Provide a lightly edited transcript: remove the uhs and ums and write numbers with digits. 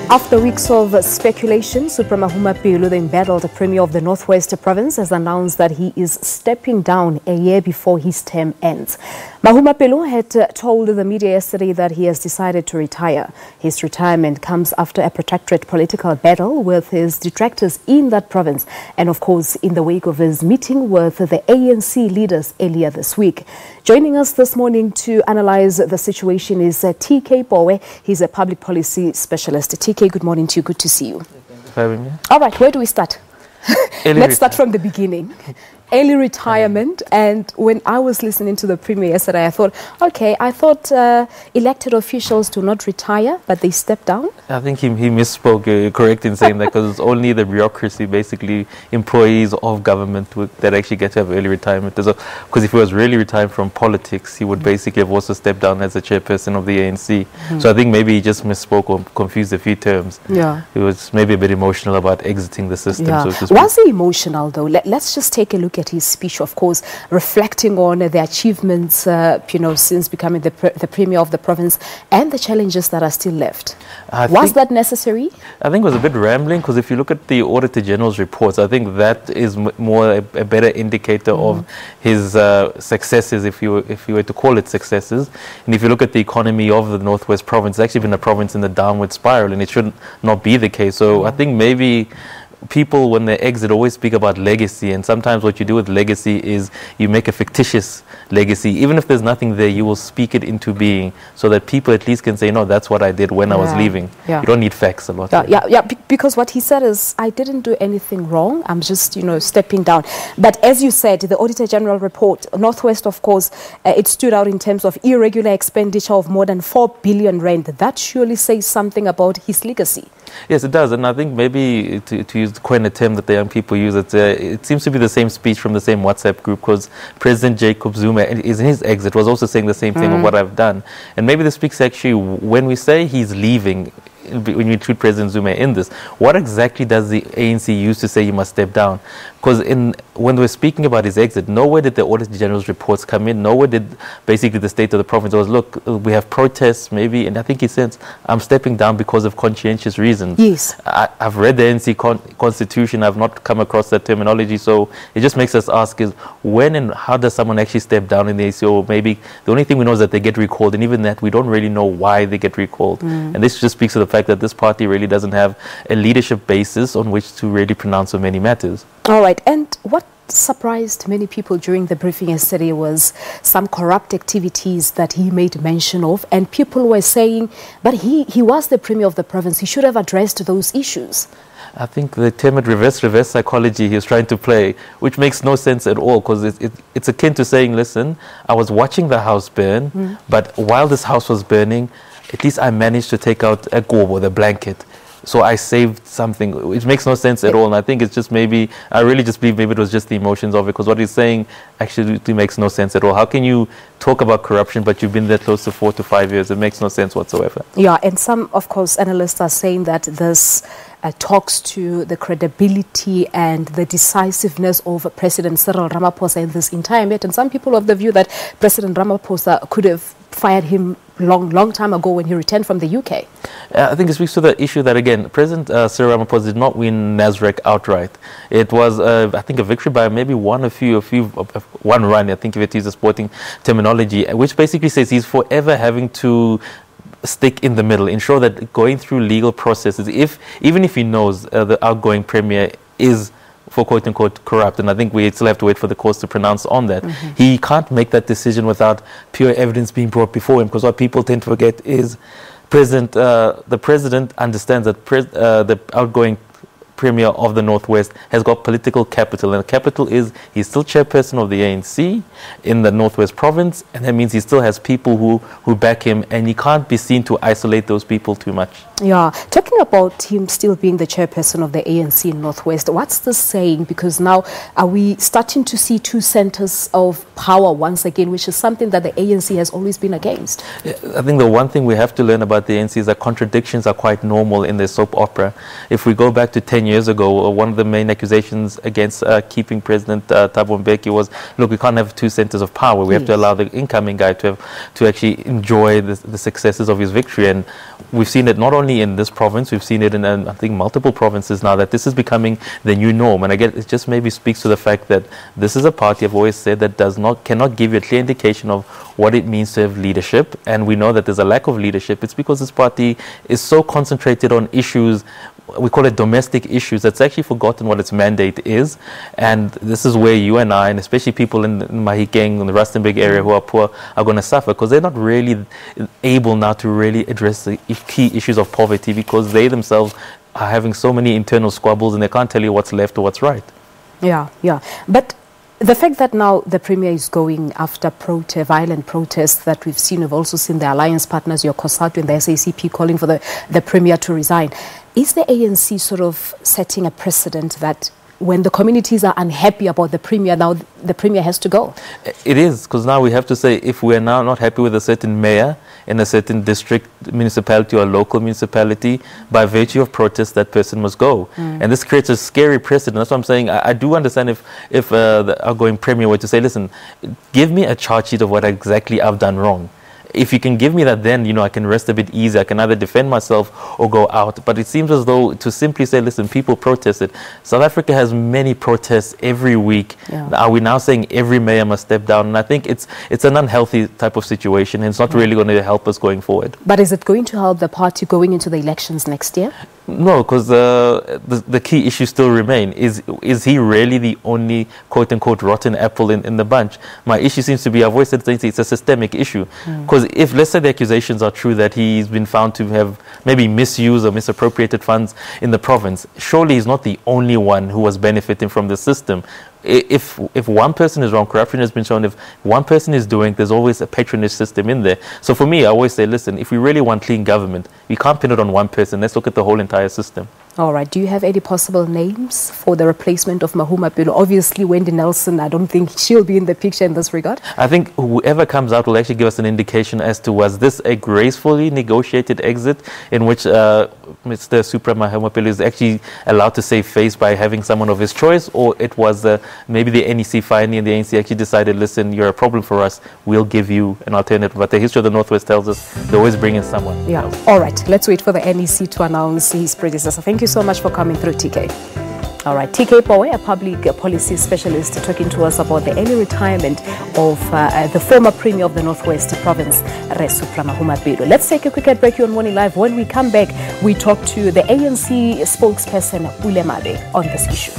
After weeks of speculation, Supra Mahumapelo, the embattled Premier of the Northwest Province, has announced that he is stepping down a year before his term ends. Mahumapelo had told the media yesterday that he has decided to retire. His retirement comes after a protracted political battle with his detractors in that province and, of course, in the wake of his meeting with the ANC leaders earlier this week. Joining us this morning to analyze the situation is TK Pooe. He's a public policy specialist. TK, good morning to you. Good to see you. Thanks for having me. All right, where do we start? Let's start from the beginning. Early retirement. And when I was listening to the Premier yesterday, I thought, okay, elected officials do not retire, but they step down. I think he misspoke, correct in saying that, because it's only the bureaucracy, basically employees of government that actually get to have early retirement. Because if he was really retiring from politics, he would basically have also stepped down as the chairperson of the ANC. So I think maybe he just misspoke or confused a few terms. Yeah. He was maybe a bit emotional about exiting the system. Yeah. So was he emotional, though? Let's just take a look at his speech, of course, reflecting on the achievements, since becoming the Premier of the province and the challenges that are still left. Was that necessary? I think it was a bit rambling, because if you look at the Auditor General's reports, I think that is more a better indicator of his successes, if you were to call it successes. And if you look at the economy of the Northwest Province, it's actually been a province in the downward spiral, and it should not be the case. So I think maybe people, when they exit, always speak about legacy, and sometimes what you do with legacy is you make a fictitious legacy. Even if there's nothing there, you will speak it into being, so that people at least can say, no, that's what I did when I was leaving. You don't need facts a lot. Because what he said is, I didn't do anything wrong, I'm just, stepping down. But as you said, the Auditor General report, Northwest, of course, it stood out in terms of irregular expenditure of more than 4 billion rand. That surely says something about his legacy. Yes, it does. And I think maybe to use coin a term that the young people use, it seems to be the same speech from the same WhatsApp group, because President Jacob Zuma, in his exit, was also saying the same thing of what I've done. And maybe this speaks actually, when we say he's leaving, when you include President Zuma in this, what exactly does the ANC use to say he must step down? Because when we're speaking about his exit, nowhere did the Auditor General's reports come in, nowhere did basically the state of the province. It was, look, we have protests maybe, and I think he says, I'm stepping down because of conscientious reasons. Yes. I've read the ANC constitution, I've not come across that terminology, so it just makes us ask is, when and how does someone actually step down in the ANC? Or maybe the only thing we know is that they get recalled, and even that, we don't really know why they get recalled. And this just speaks to the fact that this party really doesn't have a leadership basis on which to really pronounce on many matters. All right. And what surprised many people during the briefing yesterday was some corrupt activities that he made mention of, and people were saying, but he was the Premier of the province, he should have addressed those issues. I think the term reverse psychology he was trying to play, which makes no sense at all, because it's akin to saying, listen, I was watching the house burn, but while this house was burning, at least I managed to take out a gobo, the blanket. So I saved something, which makes no sense at all. And I think it's just maybe, I really just believe maybe it was just the emotions of it, because what he's saying actually makes no sense at all. How can you talk about corruption, but you've been there close to 4 to 5 years? It makes no sense whatsoever. Yeah, and some, of course, analysts are saying that this talks to the credibility and the decisiveness of President Cyril Ramaphosa in this entire matter. And some people have the view that President Ramaphosa could have fired him long time ago when he returned from the UK. I think it speaks to the issue that, again, President Cyril Ramaphosa did not win Nasrec outright. It was, I think, a victory by maybe one run, I think, if it is a sporting terminology, which basically says he's forever having to stick in the middle, ensure that going through legal processes, even if he knows the outgoing Premier is, for quote-unquote, corrupt, and I think we still have to wait for the courts to pronounce on that. He can't make that decision without pure evidence being brought before him, because what people tend to forget is the President understands that the outgoing Premier of the Northwest has got political capital, and capital is he's still chairperson of the ANC in the Northwest Province, and that means he still has people who back him, and he can't be seen to isolate those people too much. Yeah, talking about him still being the chairperson of the ANC in Northwest, what's this saying? Because now are we starting to see two centers of power once again, which is something that the ANC has always been against? I think the one thing we have to learn about the ANC is that contradictions are quite normal in the soap opera. If we go back to 10 10 years ago, one of the main accusations against keeping President Thabo Mbeki was, look, we can't have two centers of power. We have to allow the incoming guy to actually enjoy the successes of his victory. And we've seen it not only in this province, we've seen it in, I think, multiple provinces now, that this is becoming the new norm. And again, it just maybe speaks to the fact that this is a party, I've always said, that cannot give you a clear indication of what it means to have leadership. And we know that there's a lack of leadership. It's because this party is so concentrated on issues, we call it domestic issues, that's actually forgotten what its mandate is. And this is where you and I, and especially people in Mahikeng and the Rustenburg area who are poor, are going to suffer, because they're not really able now to really address the key issues of poverty, because they themselves are having so many internal squabbles and they can't tell you what's left or what's right. Yeah. But the fact that now the Premier is going after violent protests that we've seen, we've also seen the alliance partners, your COSATU and the SACP, calling for the Premier to resign. Is the ANC sort of setting a precedent that when the communities are unhappy about the Premier, now the Premier has to go? It is, because now we have to say, if we're now not happy with a certain mayor in a certain district, municipality or local municipality, by virtue of protest, that person must go. And this creates a scary precedent. That's what I'm saying. I do understand if the outgoing Premier were to say, listen, give me a charge sheet of what exactly I've done wrong. If you can give me that, then, you know, I can rest a bit easier. I can either defend myself or go out. But it seems as though to simply say, listen, people protested. South Africa has many protests every week. Are we now saying every mayor must step down? And I think it's an unhealthy type of situation, and it's not really going to help us going forward. But is it going to help the party going into the elections next year? No, because the key issues still remain. Is he really the only quote-unquote rotten apple in the bunch? My issue seems to be, I've always said it's a systemic issue. Because if, let's say, the accusations are true that he's been found to have maybe misused or misappropriated funds in the province, surely he's not the only one who was benefiting from the system. If one person is wrong, corruption has been shown. If one person is doing, there's always a patronage system in there. So for me, I always say, listen, if we really want clean government, we can't pin it on one person. Let's look at the whole entire system. All right. Do you have any possible names for the replacement of Mahumapelo? Obviously, Wendy Nelson, I don't think she'll be in the picture in this regard. I think whoever comes out will actually give us an indication as to, was this a gracefully negotiated exit in which Mr. Supra Mahumapelo is actually allowed to save face by having someone of his choice, or it was maybe the NEC finally, and the ANC actually decided, listen, you're a problem for us, we'll give you an alternative. But the history of the Northwest tells us they always bring in someone else. All right. Let's wait for the NEC to announce his predecessor. Thank you so much for coming through, TK. All right, TK Pooe, a public policy specialist, talking to us about the early retirement of the former Premier of the Northwest Province, Supra Mahumapelo. Let's take a quick break here on Morning Live. When we come back, we talk to the ANC spokesperson, Ulemabe, on this issue.